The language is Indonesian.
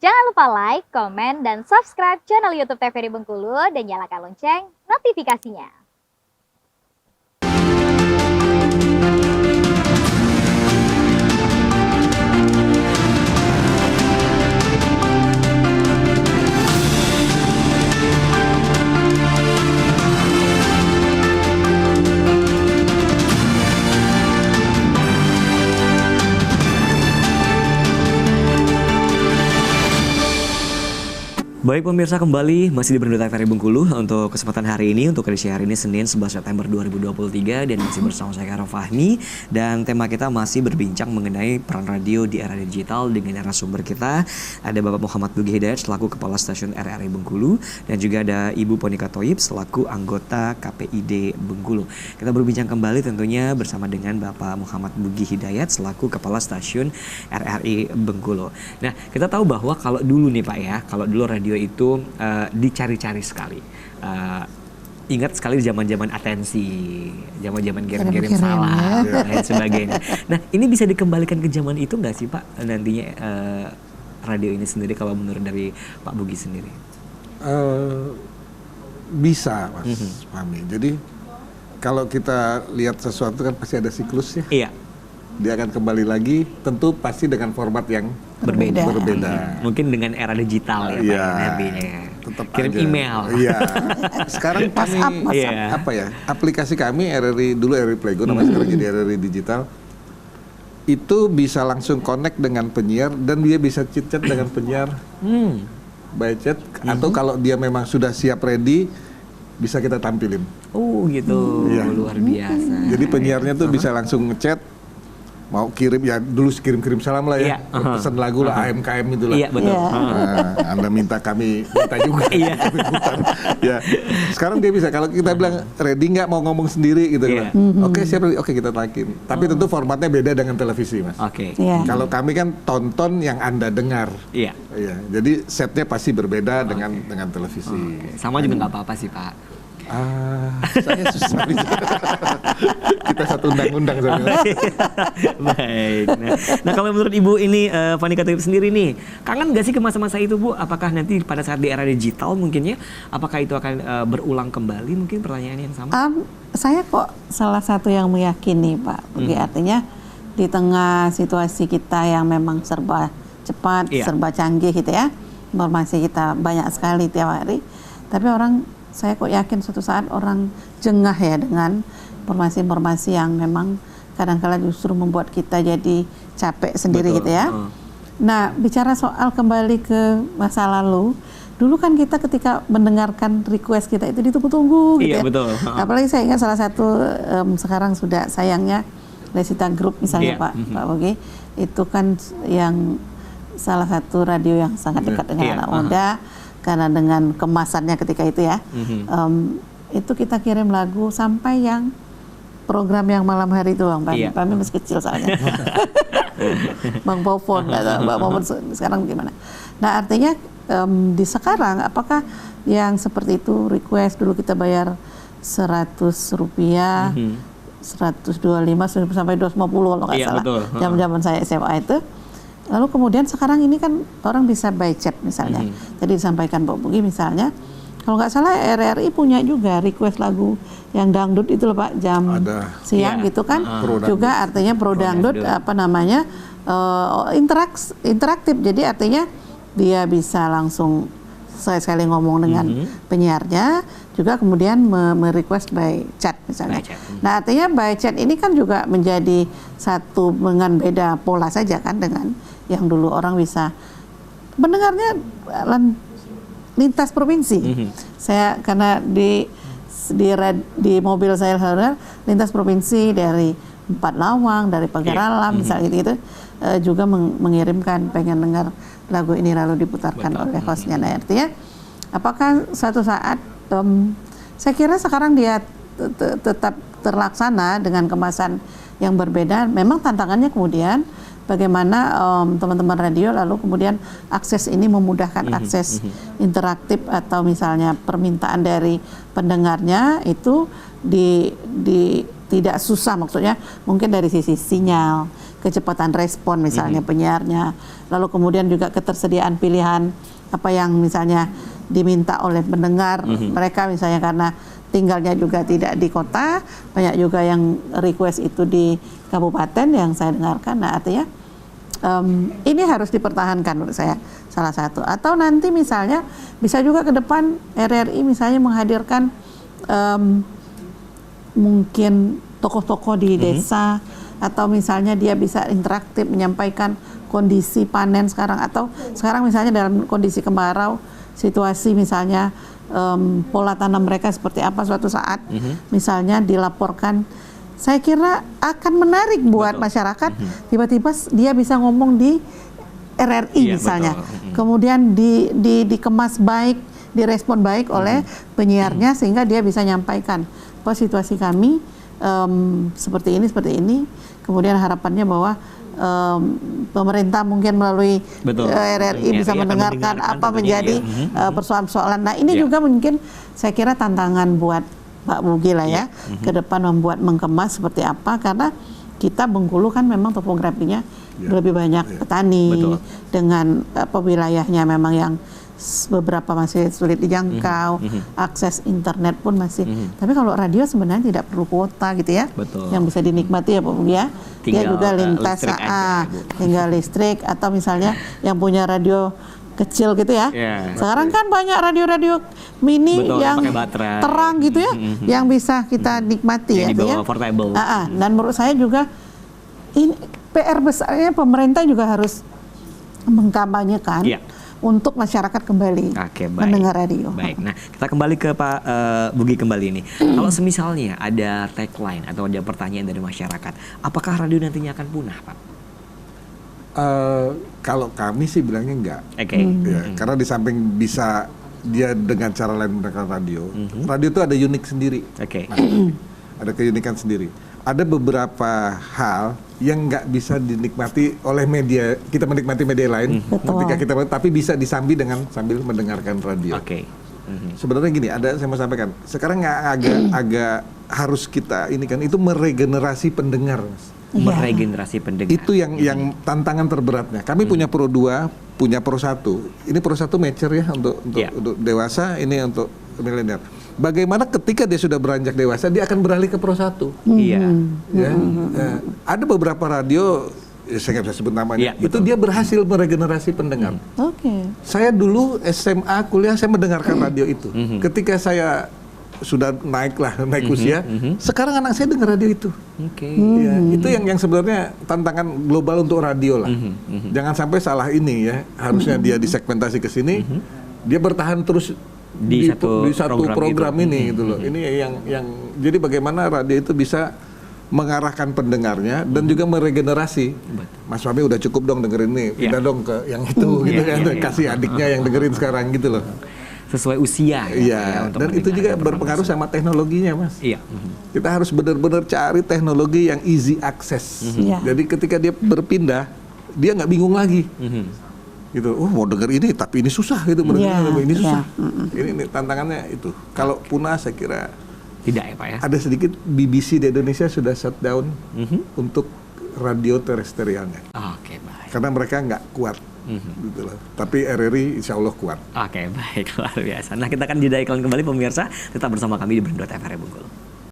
Jangan lupa like, komen, dan subscribe channel YouTube TVRI Bengkulu dan nyalakan lonceng notifikasinya. Baik pemirsa, kembali masih di Berita TVRI Bengkulu untuk kesempatan hari ini, untuk edisi hari ini Senin 11 September 2023 dan masih bersama saya Karo Fahmi, dan tema kita masih berbincang mengenai peran radio di era digital dengan narasumber kita ada Bapak Muhammad Bugi Hidayat selaku Kepala Stasiun RRI Bengkulu dan juga ada Ibu Ponika Thoyib selaku anggota KPID Bengkulu. Kita berbincang kembali tentunya bersama dengan Bapak Muhammad Bugi Hidayat selaku Kepala Stasiun RRI Bengkulu. Nah, kita tahu bahwa kalau dulu nih Pak ya, kalau dulu radio itu dicari-cari sekali. Ingat sekali zaman-zaman atensi, zaman-zaman kirim-kirim salam dan lain sebagainya. Nah, ini bisa dikembalikan ke zaman itu nggak sih Pak nantinya radio ini sendiri kalau menurut dari Pak Bugi sendiri? Bisa Mas Fahmi. Jadi kalau kita lihat sesuatu kan pasti ada siklusnya. Iya. Dia akan kembali lagi, tentu pasti dengan format yang berbeda. Mungkin dengan era digital ya Pak ya, nantinya. Tetap kirim aja. Email. Iya. Sekarang kami apa ya? Aplikasi kami RRI dulu RRI Playgo namanya sekarang jadi RRI Digital. Itu bisa langsung connect dengan penyiar dan dia bisa chit-chat dengan penyiar by chat atau kalau dia memang sudah siap ready bisa kita tampilin. Oh gitu. Luar biasa. Jadi penyiarnya tuh bisa langsung ngechat, mau kirim ya dulu kirim salam lah ya, pesan lagu lah AMKM itu lah. Iya betul. Anda minta kami minta juga. Ya. Sekarang dia bisa kalau kita bilang ready nggak mau ngomong sendiri gitu kan. Oke siap, oke kita takin. Tapi tentu formatnya beda dengan televisi Mas. Oke. Kalau kami kan tonton yang Anda dengar. Iya. Iya. Jadi setnya pasti berbeda dengan televisi. Sama juga nggak apa-apa sih Pak. Saya susah kita satu undang-undang sebenarnya. Baik. Nah kalau menurut Ibu ini Ponika Thoyib sendiri nih, kangen nggak sih ke masa-masa itu Bu? Apakah nanti pada saat di era digital mungkin ya, apakah itu akan berulang kembali? Mungkin pertanyaan yang sama. Saya kok salah satu yang meyakini Pak. Artinya di tengah situasi kita yang memang serba cepat, serba canggih gitu ya, informasi kita banyak sekali tiap hari. Tapi saya kok yakin suatu saat orang jengah ya dengan informasi-informasi yang memang kadang-kala justru membuat kita jadi capek sendiri. Betul. Gitu ya. Nah, bicara soal kembali ke masa lalu, dulu kan kita ketika mendengarkan request kita itu ditunggu-tunggu gitu ya. Betul. Apalagi saya ingat salah satu sekarang sudah sayangnya Lesita Group misalnya Pak Bogi, itu kan yang salah satu radio yang sangat dekat dengan anak muda. Karena dengan kemasannya ketika itu ya, itu kita kirim lagu sampai yang program yang malam hari itu Bang Pami, Pami masih kecil soalnya. Bang Popon, Bang Popon sekarang gimana? Nah artinya di sekarang apakah yang seperti itu request dulu kita bayar 100 rupiah, 125 sampai 250 kalau nggak salah. Zaman-zaman saya SMA itu. Lalu kemudian sekarang ini kan orang bisa by chat misalnya. Tadi disampaikan Pak Bugi misalnya, kalau nggak salah RRI punya juga request lagu yang dangdut itu loh Pak, jam siang gitu kan. Juga artinya pro dangdut apa namanya interaktif. Jadi artinya dia bisa langsung sekali ngomong dengan penyiarnya, juga kemudian merequest by chat misalnya. Nah artinya by chat ini kan juga menjadi satu dengan beda pola saja kan dengan yang dulu orang bisa mendengarnya lintas provinsi. Saya karena di mobil saya lintas provinsi dari Empat Lawang, dari Pagaralam misalnya gitu, juga mengirimkan pengen dengar lagu ini lalu diputarkan oleh hostnya. Nah artinya apakah suatu saat saya kira sekarang dia tetap terlaksana dengan kemasan yang berbeda. Memang tantangannya kemudian bagaimana teman-teman radio lalu kemudian akses ini memudahkan akses interaktif atau misalnya permintaan dari pendengarnya itu tidak susah, maksudnya mungkin dari sisi sinyal kecepatan respon misalnya penyiarnya, lalu kemudian juga ketersediaan pilihan apa yang misalnya diminta oleh pendengar mereka misalnya karena tinggalnya juga tidak di kota, banyak juga yang request itu di kabupaten yang saya dengarkan. Nah artinya ini harus dipertahankan menurut saya salah satu. Atau nanti misalnya bisa juga ke depan RRI misalnya menghadirkan mungkin tokoh-tokoh di desa, atau misalnya dia bisa interaktif menyampaikan kondisi panen sekarang, atau sekarang misalnya dalam kondisi kemarau, situasi misalnya pola tanam mereka seperti apa suatu saat misalnya dilaporkan. Saya kira akan menarik buat masyarakat, tiba-tiba dia bisa ngomong di RRI misalnya, kemudian dikemas baik, direspon baik oleh penyiarnya sehingga dia bisa nyampaikan bahwa situasi kami seperti ini, kemudian harapannya bahwa pemerintah mungkin melalui RRI bisa mendengarkan apa menjadi persoalan-persoalan. Nah ini juga mungkin saya kira tantangan buat Pak Bugi lah ya, ke depan mengemas seperti apa, karena kita Bengkulu kan memang topografinya lebih banyak petani dengan wilayahnya memang yang beberapa masih sulit dijangkau, akses internet pun masih. Tapi kalau radio sebenarnya tidak perlu kuota gitu ya, yang bisa dinikmati ya Pak Bugi ya. Dia juga lintas tinggal listrik, atau misalnya yang punya radio kecil gitu ya. Sekarang kan banyak radio-radio mini yang terang gitu ya, yang bisa kita nikmati ya. Portable. Dan menurut saya juga ini PR besarnya pemerintah juga harus mengkampanyekan untuk masyarakat kembali mendengar radio. Baik, nah kita kembali ke Pak Bugi kembali ini. Kalau semisalnya ada tagline atau ada pertanyaan dari masyarakat, apakah radio nantinya akan punah, Pak? Kalau kami sih bilangnya enggak. Ya, karena di samping bisa dia dengan cara lain mendengarkan radio, radio itu ada unik sendiri. Ada keunikan sendiri. Ada beberapa hal yang nggak bisa dinikmati oleh media, kita menikmati media lain ketika kita, tapi bisa disambi dengan sambil mendengarkan radio. Sebenarnya gini, saya mau sampaikan. Sekarang agak harus kita ini kan itu meregenerasi pendengar, Mas. Meregenerasi pendengar. Itu yang tantangan terberatnya. Kami punya Pro 2, punya Pro 1. Ini Pro 1 mature ya untuk dewasa, ini untuk milenial. Bagaimana ketika dia sudah beranjak dewasa, dia akan beralih ke Pro 1. Ada beberapa radio, saya nggak bisa sebut namanya, itu dia berhasil meregenerasi pendengar. Saya dulu SMA, kuliah, saya mendengarkan radio itu. Ketika saya sudah naik usia, sekarang anak saya dengar radio itu. Itu yang sebenarnya tantangan global untuk radio lah. Jangan sampai salah ini ya, harusnya dia disegmentasi ke sini, dia bertahan terus di satu program ini gitu loh. Ini yang jadi bagaimana radio itu bisa mengarahkan pendengarnya dan juga meregenerasi. Mas Fahmi udah cukup dong dengerin ini, pindah dong ke yang itu gitu kan, kasih adiknya yang dengerin sekarang gitu loh. Sesuai usia. Dan itu juga berpengaruh sama teknologinya, Mas. Kita harus benar-benar cari teknologi yang easy access. Jadi ketika dia berpindah, dia nggak bingung lagi. Gitu, mau denger ini tapi ini susah gitu, ini susah. Ini tantangannya itu. Kalau punah saya kira tidak ya Pak ya. Ada sedikit BBC di Indonesia sudah shutdown untuk radio terestrialnya. Baik. Karena mereka nggak kuat. Gitu loh. Tapi RRI insya Allah kuat. Baik, luar biasa. Nah kita akan jeda iklan kembali pemirsa, tetap bersama kami di Brandot FRI Bengkulu.